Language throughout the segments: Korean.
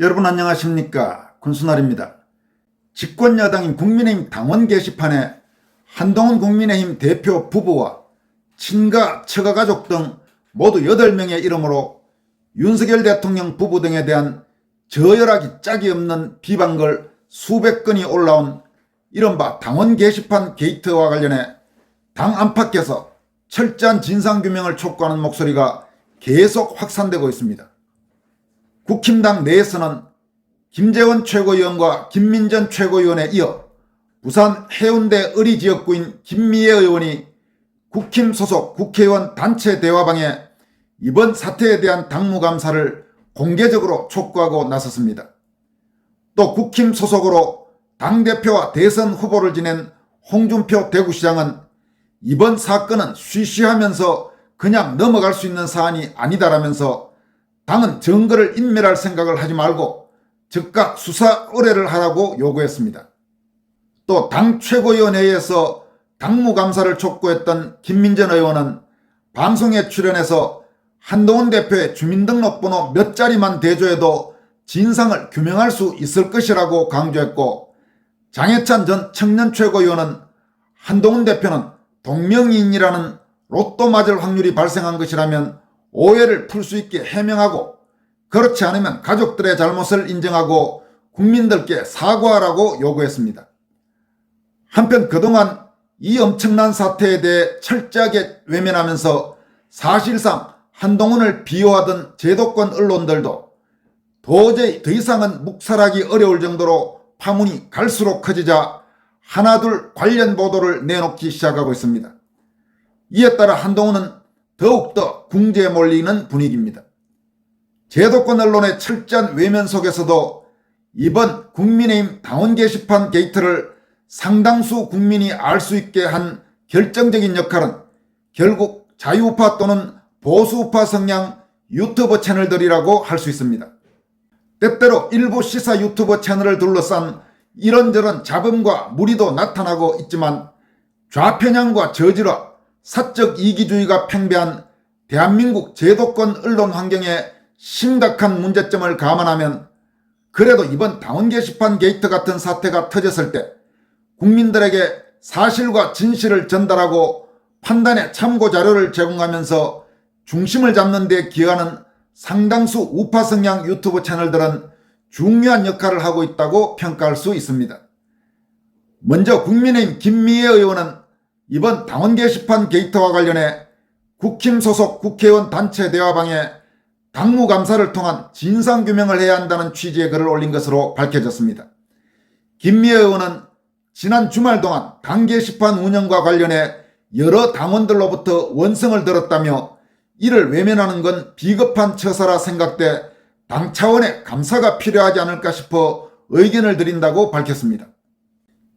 여러분 안녕하십니까? 군수날입니다. 집권여당인 국민의힘 당원 게시판에 한동훈 국민의힘 대표 부부와 친가, 처가 가족 등 모두 8명의 이름으로 윤석열 대통령 부부 등에 대한 저열하기 짝이 없는 비방글 수백 건이 올라온 이른바 당원 게시판 게이트와 관련해 당 안팎에서 철저한 진상규명을 촉구하는 목소리가 계속 확산되고 있습니다. 국힘당 내에서는 김재원 최고위원과 김민전 최고위원에 이어 부산 해운대 의리지역구인 김미애 의원이 국힘 소속 국회의원 단체 대화방에 이번 사태에 대한 당무감사를 공개적으로 촉구하고 나섰습니다. 또 국힘 소속으로 당대표와 대선 후보를 지낸 홍준표 대구시장은 이번 사건은 쉬쉬하면서 그냥 넘어갈 수 있는 사안이 아니다라면서 당은 증거를 인멸할 생각을 하지 말고 즉각 수사 의뢰를 하라고 요구했습니다. 또 당 최고위원회에서 당무감사를 촉구했던 김민전 의원은 방송에 출연해서 한동훈 대표의 주민등록번호 몇 자리만 대조해도 진상을 규명할 수 있을 것이라고 강조했고, 장해찬 전 청년 최고위원은 한동훈 대표는 동명이인이라는 로또 맞을 확률이 발생한 것이라면 오해를 풀 수 있게 해명하고, 그렇지 않으면 가족들의 잘못을 인정하고 국민들께 사과하라고 요구했습니다. 한편 그동안 이 엄청난 사태에 대해 철저하게 외면하면서 사실상 한동훈을 비호하던 제도권 언론들도 도저히 더 이상은 묵살하기 어려울 정도로 파문이 갈수록 커지자 하나둘 관련 보도를 내놓기 시작하고 있습니다. 이에 따라 한동훈은 더욱더 궁지에 몰리는 분위기입니다. 제도권 언론의 철저한 외면 속에서도 이번 국민의힘 당원 게시판 게이트를 상당수 국민이 알 수 있게 한 결정적인 역할은 결국 자유우파 또는 보수우파 성향 유튜브 채널들이라고 할 수 있습니다. 때때로 일부 시사 유튜브 채널을 둘러싼 이런저런 잡음과 무리도 나타나고 있지만, 좌편향과 저질화, 사적 이기주의가 팽배한 대한민국 제도권 언론 환경에 심각한 문제점을 감안하면 그래도 이번 당원 게시판 게이트 같은 사태가 터졌을 때 국민들에게 사실과 진실을 전달하고 판단의 참고 자료를 제공하면서 중심을 잡는 데 기여하는 상당수 우파 성향 유튜브 채널들은 중요한 역할을 하고 있다고 평가할 수 있습니다. 먼저 국민의힘 김미애 의원은 이번 당원 게시판 게이트와 관련해 국힘 소속 국회의원 단체 대화방에 당무감사를 통한 진상규명을 해야 한다는 취지의 글을 올린 것으로 밝혀졌습니다. 김미애 의원은 지난 주말 동안 당 게시판 운영과 관련해 여러 당원들로부터 원성을 들었다며 이를 외면하는 건 비겁한 처사라 생각돼 당 차원의 감사가 필요하지 않을까 싶어 의견을 드린다고 밝혔습니다.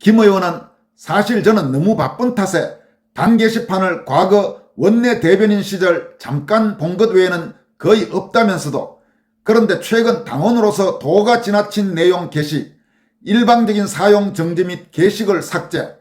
김 의원은 사실 저는 너무 바쁜 탓에 당 게시판을 과거 원내 대변인 시절 잠깐 본 것 외에는 거의 없다면서도, 그런데 최근 당원으로서 도가 지나친 내용 게시, 일방적인 사용 정지 및 게시글 삭제,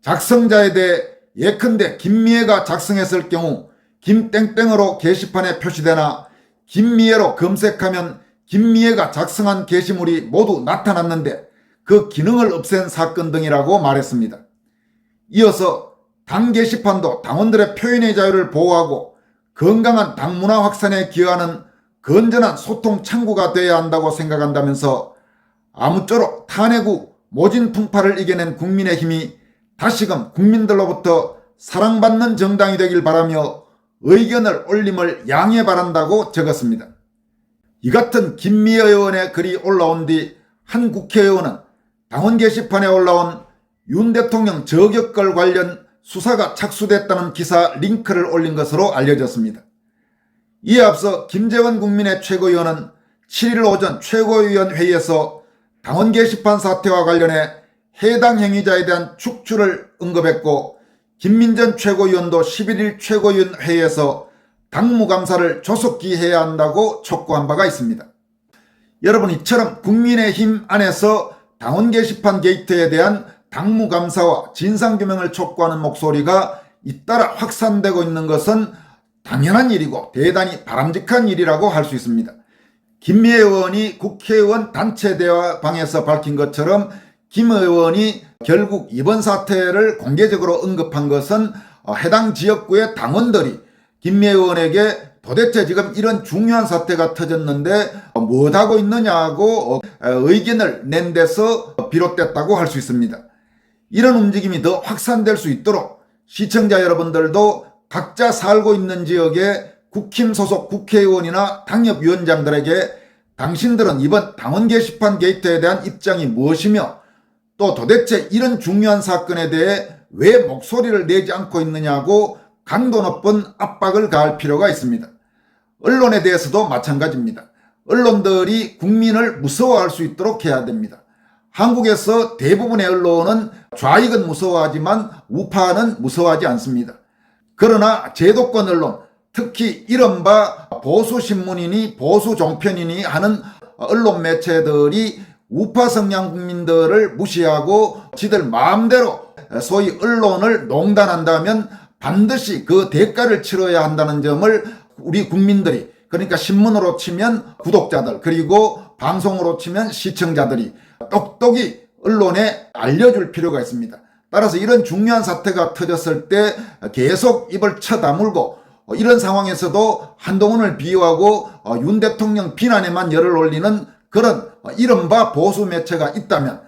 작성자에 대해 예컨대 김미애가 작성했을 경우 김땡땡으로 게시판에 표시되나 김미애로 검색하면 김미애가 작성한 게시물이 모두 나타났는데 그 기능을 없앤 사건 등이라고 말했습니다. 이어서 당 게시판도 당원들의 표현의 자유를 보호하고 건강한 당문화 확산에 기여하는 건전한 소통 창구가 되어야 한다고 생각한다면서 아무쪼록 탄핵 후 모진 풍파를 이겨낸 국민의힘이 다시금 국민들로부터 사랑받는 정당이 되길 바라며 의견을 올림을 양해 바란다고 적었습니다. 이 같은 김미애 의원의 글이 올라온 뒤 한 국회의원은 당원 게시판에 올라온 윤 대통령 저격글 관련 수사가 착수됐다는 기사 링크를 올린 것으로 알려졌습니다. 이에 앞서 김재원 국민의 최고위원은 7일 오전 최고위원 회의에서 당원 게시판 사태와 관련해 해당 행위자에 대한 축출을 언급했고, 김민전 최고위원도 11일 최고위원 회의에서 당무감사를 조속히 해야 한다고 촉구한 바가 있습니다. 여러분, 이처럼 국민의힘 안에서 당원 게시판 게이트에 대한 당무감사와 진상규명을 촉구하는 목소리가 잇따라 확산되고 있는 것은 당연한 일이고 대단히 바람직한 일이라고 할 수 있습니다. 김미애 의원이 국회의원 단체 대화방에서 밝힌 것처럼 김 의원이 결국 이번 사태를 공개적으로 언급한 것은 해당 지역구의 당원들이 김미애 의원에게 도대체 지금 이런 중요한 사태가 터졌는데 무엇하고 있느냐고 의견을 낸 데서 비롯됐다고 할 수 있습니다. 이런 움직임이 더 확산될 수 있도록 시청자 여러분들도 각자 살고 있는 지역의 국힘 소속 국회의원이나 당협위원장들에게 당신들은 이번 당원 게시판 게이트에 대한 입장이 무엇이며 또 도대체 이런 중요한 사건에 대해 왜 목소리를 내지 않고 있느냐고 강도 높은 압박을 가할 필요가 있습니다. 언론에 대해서도 마찬가지입니다. 언론들이 국민을 무서워할 수 있도록 해야 됩니다. 한국에서 대부분의 언론은 좌익은 무서워하지만 우파는 무서워하지 않습니다. 그러나 제도권 언론, 특히 이른바 보수신문이니 보수종편이니 하는 언론 매체들이 우파 성향 국민들을 무시하고 지들 마음대로 소위 언론을 농단한다면 반드시 그 대가를 치러야 한다는 점을 우리 국민들이, 그러니까 신문으로 치면 구독자들, 그리고 방송으로 치면 시청자들이 똑똑히 언론에 알려줄 필요가 있습니다. 따라서 이런 중요한 사태가 터졌을 때 계속 입을 쳐다물고 이런 상황에서도 한동훈을 비호하고 윤 대통령 비난에만 열을 올리는 그런 이른바 보수 매체가 있다면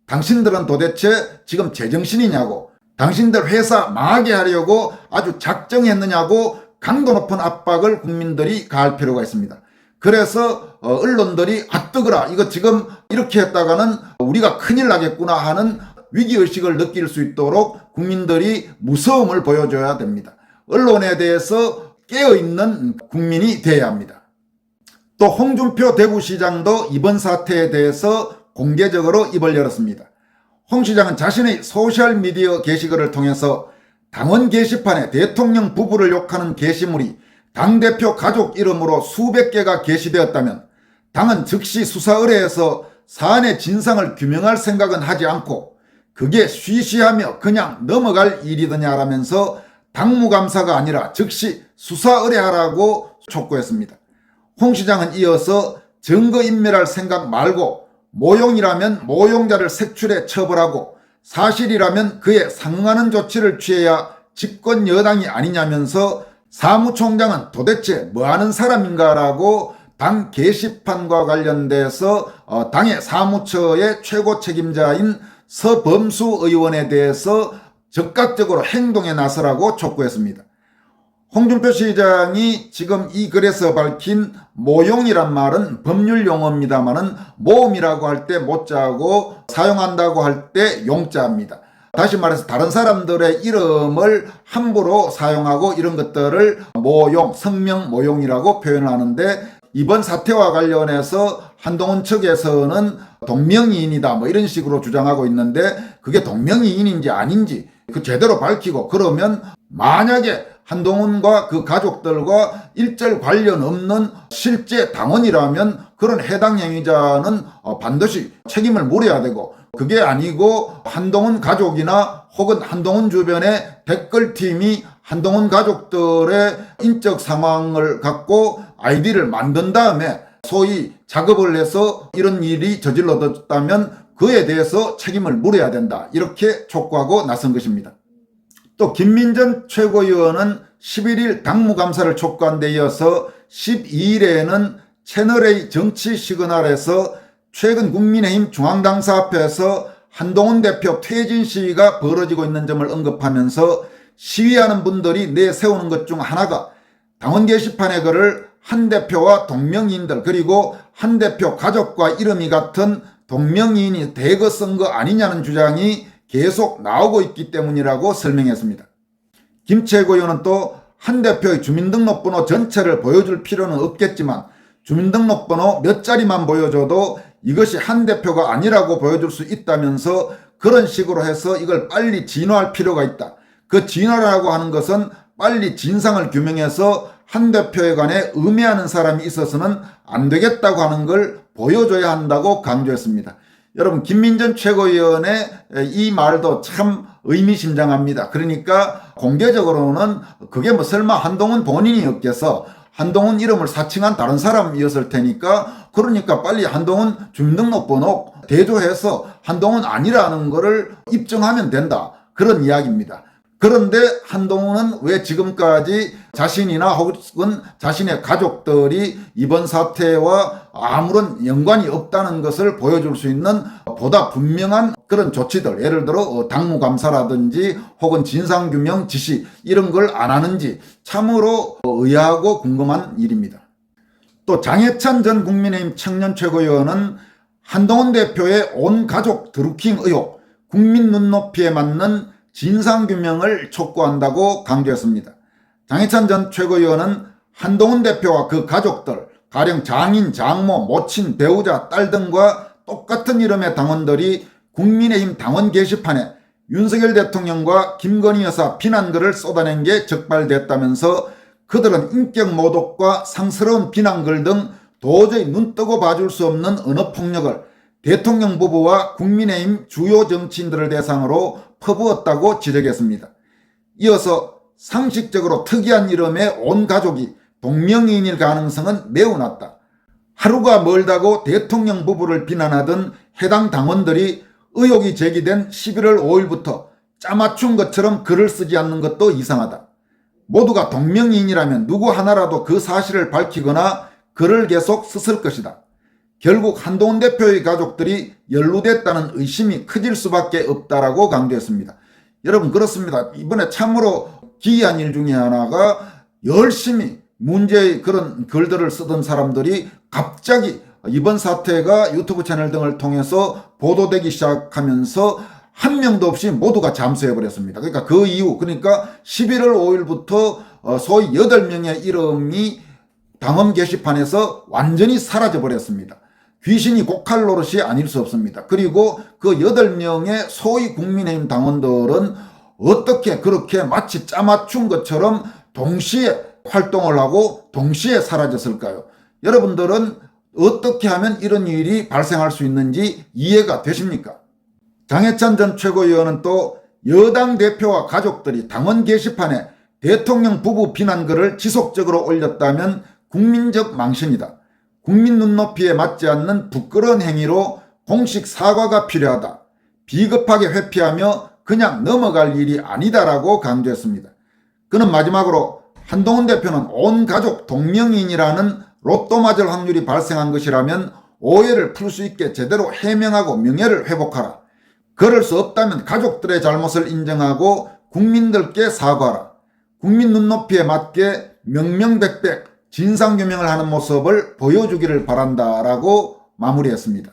당신들은 도대체 지금 제정신이냐고, 당신들 회사 망하게 하려고 아주 작정했느냐고 강도 높은 압박을 국민들이 가할 필요가 있습니다. 그래서 언론들이 뜨거라, 이거 지금 이렇게 했다가는 우리가 큰일 나겠구나 하는 위기의식을 느낄 수 있도록 국민들이 무서움을 보여줘야 됩니다. 언론에 대해서 깨어있는 국민이 되어야 합니다. 또 홍준표 대구시장도 이번 사태에 대해서 공개적으로 입을 열었습니다. 홍 시장은 자신의 소셜미디어 게시글을 통해서 당원 게시판에 대통령 부부를 욕하는 게시물이 당대표 가족 이름으로 수백 개가 게시되었다면 당은 즉시 수사 의뢰해서 사안의 진상을 규명할 생각은 하지 않고 그게 쉬쉬하며 그냥 넘어갈 일이더냐라면서 당무감사가 아니라 즉시 수사 의뢰하라고 촉구했습니다. 홍 시장은 이어서 증거인멸할 생각 말고 모용이라면 모용자를 색출해 처벌하고 사실이라면 그에 상응하는 조치를 취해야 집권 여당이 아니냐면서 사무총장은 도대체 뭐하는 사람인가라고 당 게시판과 관련돼서 당의 사무처의 최고 책임자인 서범수 의원에 대해서 적극적으로 행동에 나서라고 촉구했습니다. 홍준표 시장이 지금 이 글에서 밝힌 모용이란 말은 법률 용어입니다만은 모음이라고 할 때 모자고 사용한다고 할 때 용자입니다. 다시 말해서 다른 사람들의 이름을 함부로 사용하고 이런 것들을 모용, 성명 모용이라고 표현을 하는데 이번 사태와 관련해서 한동훈 측에서는 동명이인이다 뭐 이런 식으로 주장하고 있는데 그게 동명이인인지 아닌지 그 제대로 밝히고 그러면 만약에 한동훈과 그 가족들과 일절 관련 없는 실제 당원이라면 그런 해당 행위자는 반드시 책임을 물어야 되고 그게 아니고 한동훈 가족이나 혹은 한동훈 주변의 댓글팀이 한동훈 가족들의 인적 상황을 갖고 아이디를 만든 다음에 소위 작업을 해서 이런 일이 저질러졌다면 그에 대해서 책임을 물어야 된다. 이렇게 촉구하고 나선 것입니다. 또 김민전 최고위원은 11일 당무감사를 촉구한 데 이어서 12일에는 채널A 정치 시그널에서 최근 국민의힘 중앙당사 앞에서 한동훈 대표 퇴진 시위가 벌어지고 있는 점을 언급하면서 시위하는 분들이 내세우는 것 중 하나가 당원 게시판의 글을 한 대표와 동명이인들 그리고 한 대표 가족과 이름이 같은 동명이인이 대거 쓴 거 아니냐는 주장이 계속 나오고 있기 때문이라고 설명했습니다. 김 최고위원은 또 한 대표의 주민등록번호 전체를 보여줄 필요는 없겠지만 주민등록번호 몇 자리만 보여줘도 이것이 한 대표가 아니라고 보여줄 수 있다면서 그런 식으로 해서 이걸 빨리 진화할 필요가 있다. 그 진화라고 하는 것은 빨리 진상을 규명해서 한 대표에 관해 음해하는 사람이 있어서는 안 되겠다고 하는 걸 보여줘야 한다고 강조했습니다. 여러분 김민전 최고위원의 이 말도 참 의미심장합니다. 그러니까 공개적으로는 그게 뭐 설마 한동훈 본인이었겠어. 한동훈 이름을 사칭한 다른 사람이었을 테니까, 그러니까 빨리 한동훈 주민등록번호 대조해서 한동훈 아니라는 거를 입증하면 된다, 그런 이야기입니다. 그런데 한동훈은 왜 지금까지 자신이나 혹은 자신의 가족들이 이번 사태와 아무런 연관이 없다는 것을 보여줄 수 있는 보다 분명한 그런 조치들, 예를 들어 당무감사라든지 혹은 진상규명 지시 이런 걸 안 하는지 참으로 의아하고 궁금한 일입니다. 또 장해찬 전 국민의힘 청년 최고위원은 한동훈 대표의 온 가족 드루킹 의혹, 국민 눈높이에 맞는 진상규명을 촉구한다고 강조했습니다. 장해찬 전 최고위원은 한동훈 대표와 그 가족들, 가령 장인, 장모, 모친, 배우자, 딸 등과 똑같은 이름의 당원들이 국민의힘 당원 게시판에 윤석열 대통령과 김건희 여사 비난글을 쏟아낸 게 적발됐다면서 그들은 인격 모독과 상스러운 비난글 등 도저히 눈뜨고 봐줄 수 없는 언어폭력을 대통령 부부와 국민의힘 주요 정치인들을 대상으로 퍼부었다고 지적했습니다. 이어서 상식적으로 특이한 이름의 온 가족이 동명이인일 가능성은 매우 낮다. 하루가 멀다고 대통령 부부를 비난하던 해당 당원들이 의혹이 제기된 11월 5일부터 짜맞춘 것처럼 글을 쓰지 않는 것도 이상하다. 모두가 동명이인이라면 누구 하나라도 그 사실을 밝히거나 글을 계속 썼을 것이다. 결국 한동훈 대표의 가족들이 연루됐다는 의심이 커질 수밖에 없다라고 강조했습니다. 여러분, 그렇습니다. 이번에 참으로 기이한 일 중에 하나가 열심히 문제의 그런 글들을 쓰던 사람들이 갑자기 이번 사태가 유튜브 채널 등을 통해서 보도되기 시작하면서 한 명도 없이 모두가 잠수해버렸습니다. 그러니까 그 이후, 그러니까 11월 5일부터 소위 8명의 이름이 당원 게시판에서 완전히 사라져버렸습니다. 귀신이 고칼 노릇이 아닐 수 없습니다. 그리고 그 8명의 소위 국민의힘 당원들은 어떻게 그렇게 마치 짜맞춘 것처럼 동시에 활동을 하고 동시에 사라졌을까요? 여러분들은 어떻게 하면 이런 일이 발생할 수 있는지 이해가 되십니까? 장해찬 전 최고위원은 또 여당 대표와 가족들이 당원 게시판에 대통령 부부 비난글을 지속적으로 올렸다면 국민적 망신이다. 국민 눈높이에 맞지 않는 부끄러운 행위로 공식 사과가 필요하다. 비겁하게 회피하며 그냥 넘어갈 일이 아니다라고 강조했습니다. 그는 마지막으로 한동훈 대표는 온 가족 동명이인이라는 로또 맞을 확률이 발생한 것이라면 오해를 풀 수 있게 제대로 해명하고 명예를 회복하라. 그럴 수 없다면 가족들의 잘못을 인정하고 국민들께 사과하라. 국민 눈높이에 맞게 명명백백 진상규명을 하는 모습을 보여주기를 바란다라고 마무리했습니다.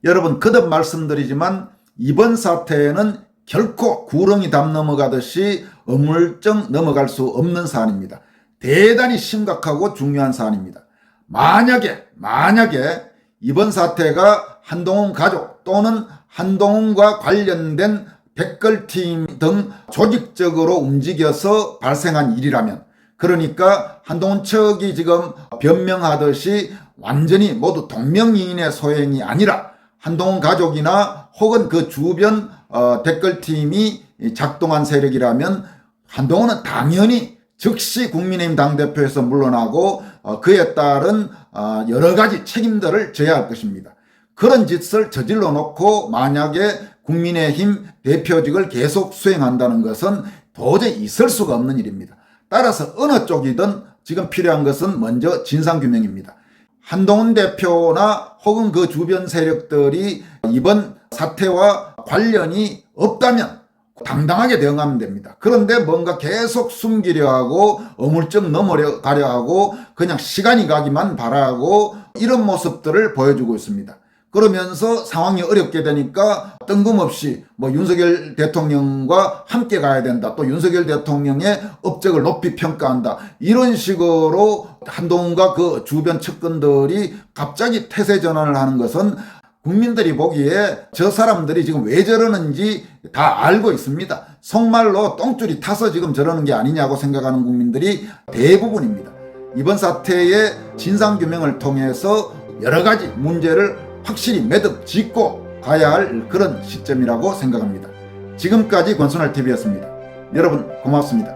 여러분, 거듭 말씀드리지만 이번 사태에는 결코 구렁이 담 넘어가듯이 어물쩍 넘어갈 수 없는 사안입니다. 대단히 심각하고 중요한 사안입니다. 만약에 이번 사태가 한동훈 가족 또는 한동훈과 관련된 댓글팀 등 조직적으로 움직여서 발생한 일이라면, 그러니까 한동훈 측이 지금 변명하듯이 완전히 모두 동명이인의 소행이 아니라 한동훈 가족이나 혹은 그 주변 댓글팀이 작동한 세력이라면 한동훈은 당연히 즉시 국민의힘 당대표에서 물러나고 그에 따른 여러 가지 책임들을 져야 할 것입니다. 그런 짓을 저질러 놓고 만약에 국민의힘 대표직을 계속 수행한다는 것은 도저히 있을 수가 없는 일입니다. 따라서 어느 쪽이든 지금 필요한 것은 먼저 진상규명입니다. 한동훈 대표나 혹은 그 주변 세력들이 이번 사태와 관련이 없다면 당당하게 대응하면 됩니다. 그런데 뭔가 계속 숨기려 하고 어물쩍 넘어가려 하고 그냥 시간이 가기만 바라고 이런 모습들을 보여주고 있습니다. 그러면서 상황이 어렵게 되니까 뜬금없이 윤석열 대통령과 함께 가야 된다, 또 윤석열 대통령의 업적을 높이 평가한다, 이런 식으로 한동훈과 그 주변 측근들이 갑자기 태세 전환을 하는 것은 국민들이 보기에 저 사람들이 지금 왜 저러는지 다 알고 있습니다. 속말로 똥줄이 타서 지금 저러는 게 아니냐고 생각하는 국민들이 대부분입니다. 이번 사태의 진상규명을 통해서 여러 가지 문제를 확실히 매듭 짓고 가야 할 그런 시점이라고 생각합니다. 지금까지 권순할TV였습니다. 여러분 고맙습니다.